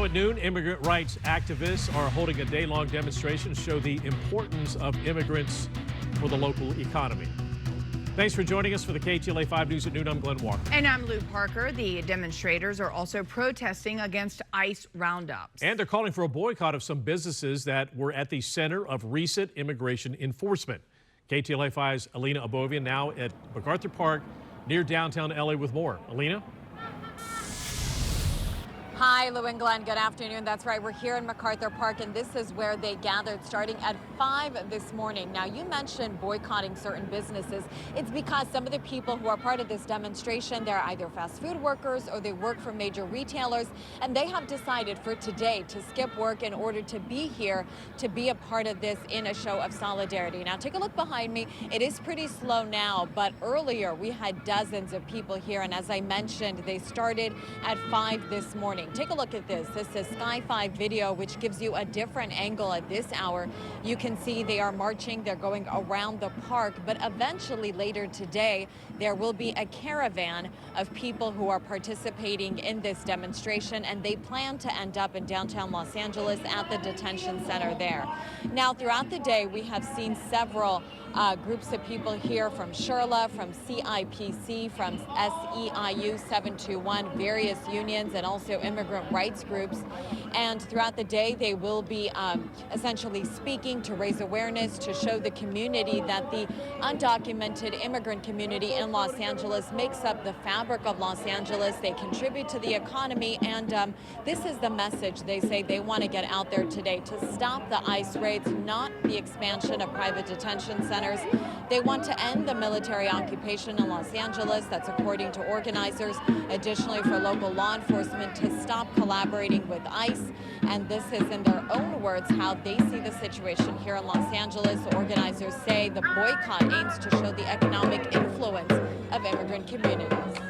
Now at noon, immigrant rights activists are holding a day-long demonstration to show the importance of immigrants for the local economy. Thanks for joining us for the KTLA 5 News at noon. I'm Glenn Walker. And I'm Lou Parker. The demonstrators are also protesting against ICE roundups. And they're calling for a boycott of some businesses that were at the center of recent immigration enforcement. KTLA 5's Alina Abovian now at MacArthur Park near downtown LA with more. Alina? Hi, Lou and Glenn. Good afternoon. That's right. We're here in MacArthur Park, and this is where they gathered starting at 5 this morning. Now, you mentioned boycotting certain businesses. It's because some of the people who are part of this demonstration, they're either fast food workers or they work for major retailers, and they have decided for today to skip work in order to be here to be a part of this in a show of solidarity. Now, take a look behind me. It is pretty slow now, but earlier we had dozens of people here, and as I mentioned, they started at 5 this morning. Take a look at this. This is Sky 5 video, which gives you a different angle at this hour. You can see they are marching. They're going around the park, but eventually later today, there will be a caravan of people who are participating in this demonstration, and they plan to end up in downtown Los Angeles at the detention center there. Now, throughout the day, we have seen several groups of people here from SHRLA, from CIPC, from SEIU 721, various unions, and also immigrant rights groups. And throughout the day, they will be essentially speaking to raise awareness, to show the community that the undocumented immigrant community in Los Angeles makes up the fabric of Los Angeles. They contribute to the economy, and this is the message they say they want to get out there today: to stop the ICE raids, not the expansion of private detention centers. They want to end the military occupation in Los Angeles. That's according to organizers. Additionally, for local law enforcement to stop collaborating with ICE. And this is, in their own words, how they see the situation here in Los Angeles. Organizers say the boycott aims to show the economic influence of immigrant communities.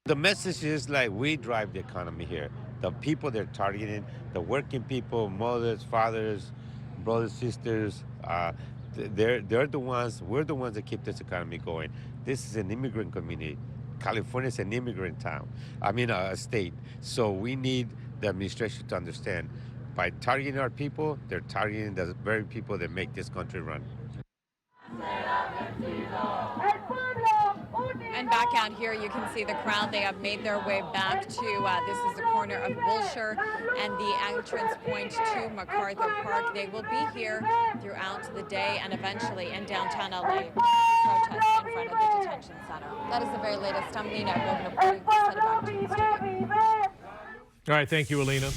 The message is like we drive the economy here. The people they're targeting, the working people, mothers, fathers, brothers, sisters, they're the ones, we're the ones that keep this economy going. This is an immigrant community. California is an immigrant town, a state. So we need the administration to understand, by targeting our people, they're targeting the very people that make this country run. And back out here, you can see the crowd. They have made their way back to, this is the corner of Wilshire and the entrance point to MacArthur Park. They will be here throughout the day and eventually in downtown LA to protest in front of the detention center. That is the very latest. I'm Lena. Send it back to you, studio. All right, thank you, Alina.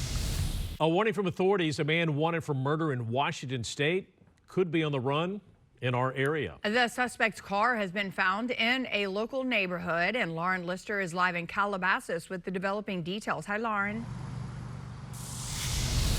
A warning from authorities: a man wanted for murder in Washington State could be on the run in our area. The suspect's car has been found in a local neighborhood, and Lauren Lister is live in Calabasas with the developing details. Hi, Lauren.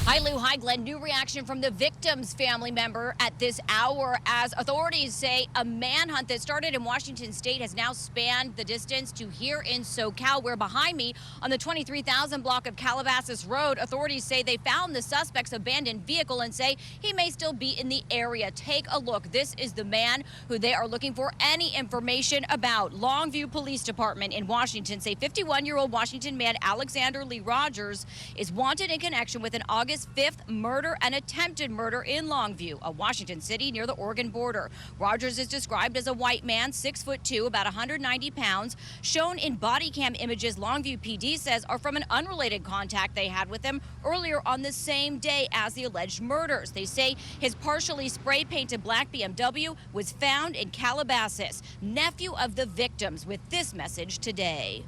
Hi, Lou. Hi, Glenn. New reaction from the victim's family member at this hour as authorities say a manhunt that started in Washington State has now spanned the distance to here in SoCal, where behind me on the 23,000 block of Calabasas Road, authorities say they found the suspect's abandoned vehicle and say he may still be in the area. Take a look. This is the man who they are looking for any information about. Longview Police Department in Washington say 51-year-old Washington man Alexander Lee Rogers is wanted in connection with an August 5th murder and attempted murder in Longview, a Washington city near the Oregon border. Rogers is described as a white man, 6'2", about 190 pounds. Shown in body cam images Longview PD says are from an unrelated contact they had with him earlier on the same day as the alleged murders. They say his partially spray painted black BMW was found in Calabasas. Nephew of the victims with this message today.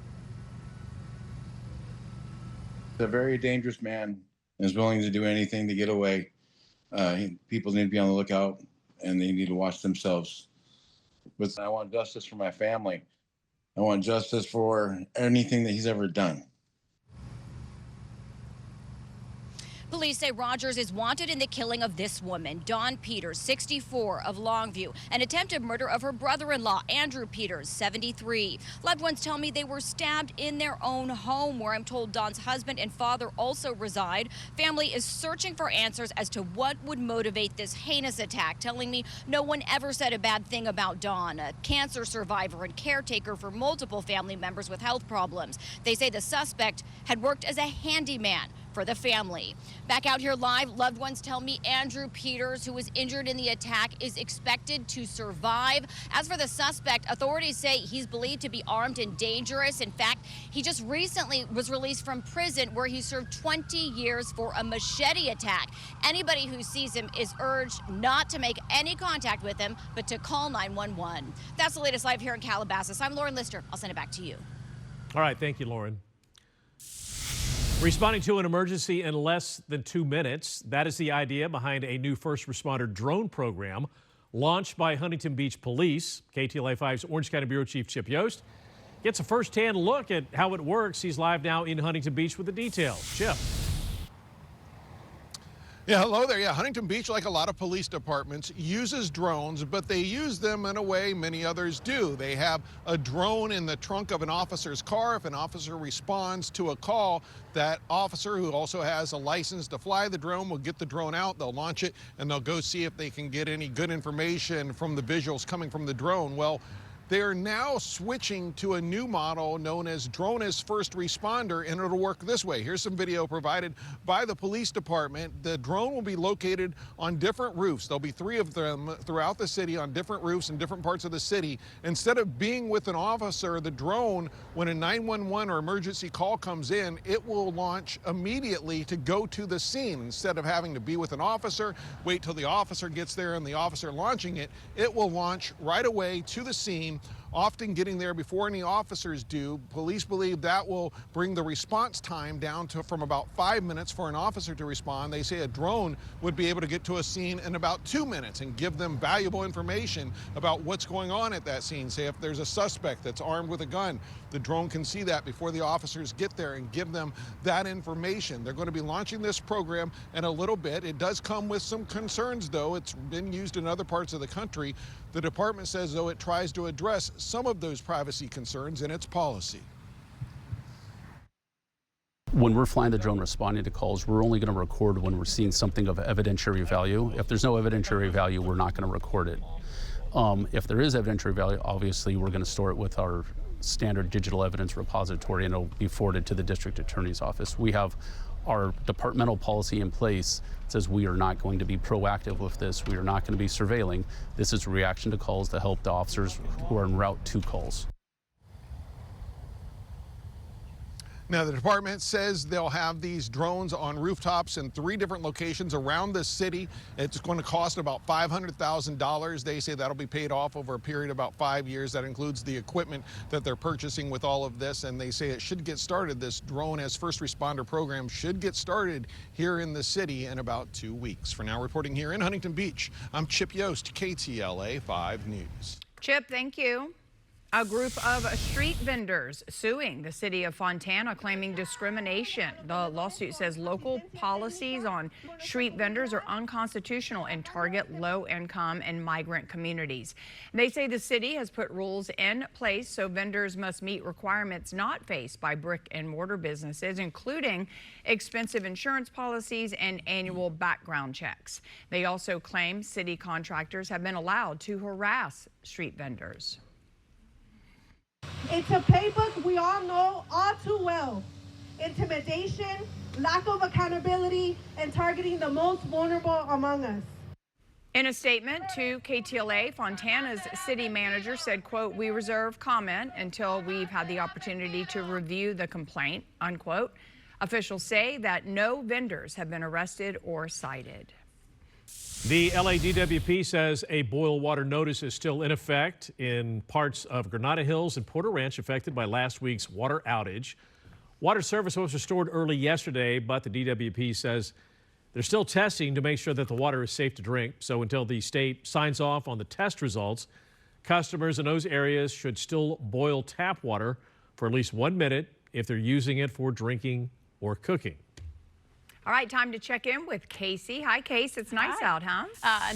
A very dangerous man. Is willing to do anything to get away. People need to be on the lookout, and they need to watch themselves. But I want justice for my family. I want justice for anything that he's ever done. Police say Rogers is wanted in the killing of this woman, Dawn Peters, 64, of Longview, and attempted murder of her brother-in-law, Andrew Peters, 73. Loved ones tell me they were stabbed in their own home, where I'm told Dawn's husband and father also reside. Family is searching for answers as to what would motivate this heinous attack, telling me no one ever said a bad thing about Dawn, a cancer survivor and caretaker for multiple family members with health problems. They say the suspect had worked as a handyman for the family. Back out here live, loved ones tell me Andrew Peters, who was injured in the attack, is expected to survive. As for the suspect, authorities say he's believed to be armed and dangerous. In fact, he just recently was released from prison, where he served 20 years for a machete attack. Anybody who sees him is urged not to make any contact with him, but to call 911. That's the latest live here in Calabasas. I'm Lauren Lister. I'll send it back to you. All right, thank you, Lauren. Responding to an emergency in less than 2 minutes. That is the idea behind a new first responder drone program launched by Huntington Beach Police. KTLA5's Orange County Bureau Chief Chip Yost gets a first-hand look at how it works. He's live now in Huntington Beach with the details. Chip. Yeah, hello there. Yeah, Huntington Beach, like a lot of police departments, uses drones, but they use them in a way many others do. They have a drone in the trunk of an officer's car. If an officer responds to a call, that officer, who also has a license to fly the drone, will get the drone out, they'll launch it, and they'll go see if they can get any good information from the visuals coming from the drone. Well, they are now switching to a new model known as Drone as First Responder, and it'll work this way. Here's some video provided by the police department. The drone will be located on different roofs. There'll be 3 of them throughout the city on different roofs in different parts of the city. Instead of being with an officer, the drone, when a 911 or emergency call comes in, it will launch immediately to go to the scene. Instead of having to be with an officer, wait till the officer gets there and the officer launching it, it will launch right away to the scene, often getting there before any officers do. Police believe that will bring the response time down to from about 5 minutes for an officer to respond. They say a drone would be able to get to a scene in about 2 minutes and give them valuable information about what's going on at that scene. Say if there's a suspect that's armed with a gun, the drone can see that before the officers get there and give them that information. They're going to be launching this program in a little bit. It does come with some concerns, though. It's been used in other parts of the country. The department says, though, it tries to address some of those privacy concerns in its policy. When we're flying the drone responding to calls, we're only going to record when we're seeing something of evidentiary value. If there's no evidentiary value, we're not going to record it. If there is evidentiary value, obviously we're going to store it with our standard digital evidence repository, and it'll be forwarded to the district attorney's office. We have our departmental policy in place. It says we are not going to be proactive with this. We are not going to be surveilling. This is a reaction to calls to help the officers who are en route to calls. Now, the department says they'll have these drones on rooftops in 3 different locations around the city. It's going to cost about $500,000. They say that'll be paid off over a period of about 5 years. That includes the equipment that they're purchasing with all of this, and they say it should get started. This Drone as First Responder program should get started here in the city in about 2 weeks. For now, reporting here in Huntington Beach, I'm Chip Yost, KTLA 5 News. Chip, thank you. A group of street vendors suing the city of Fontana, claiming discrimination. The lawsuit says local policies on street vendors are unconstitutional and target low-income and migrant communities. They say the city has put rules in place so vendors must meet requirements not faced by brick-and-mortar businesses, including expensive insurance policies and annual background checks. They also claim city contractors have been allowed to harass street vendors. It's a playbook we all know all too well. Intimidation, lack of accountability, and targeting the most vulnerable among us. In a statement to KTLA, Fontana's city manager said, quote, "We reserve comment until we've had the opportunity to review the complaint," unquote. Officials say that no vendors have been arrested or cited. The LADWP says a boil water notice is still in effect in parts of Granada Hills and Porter Ranch affected by last week's water outage. Water service was restored early yesterday, but the DWP says they're still testing to make sure that the water is safe to drink. So until the state signs off on the test results, customers in those areas should still boil tap water for at least 1 minute if they're using it for drinking or cooking. All right, time to check in with Casey. Hi, Case. It's nice out, huh?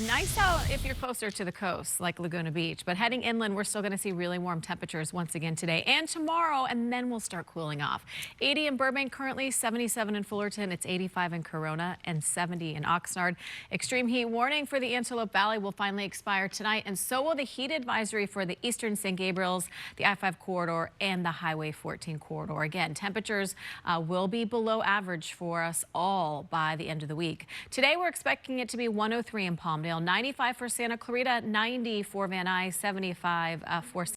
Nice out if you're closer to the coast, like Laguna Beach. But heading inland, we're still going to see really warm temperatures once again today and tomorrow, and then we'll start cooling off. 80 in Burbank currently, 77 in Fullerton. It's 85 in Corona and 70 in Oxnard. Extreme heat warning for the Antelope Valley will finally expire tonight, and so will the heat advisory for the eastern San Gabriel's, the I-5 corridor, and the Highway 14 corridor. Again, temperatures will be below average for us all by the end of the week. Today, we're expecting it to be 103 in Palmdale, 95 for Santa Clarita, 90 for Van Nuys, 75 for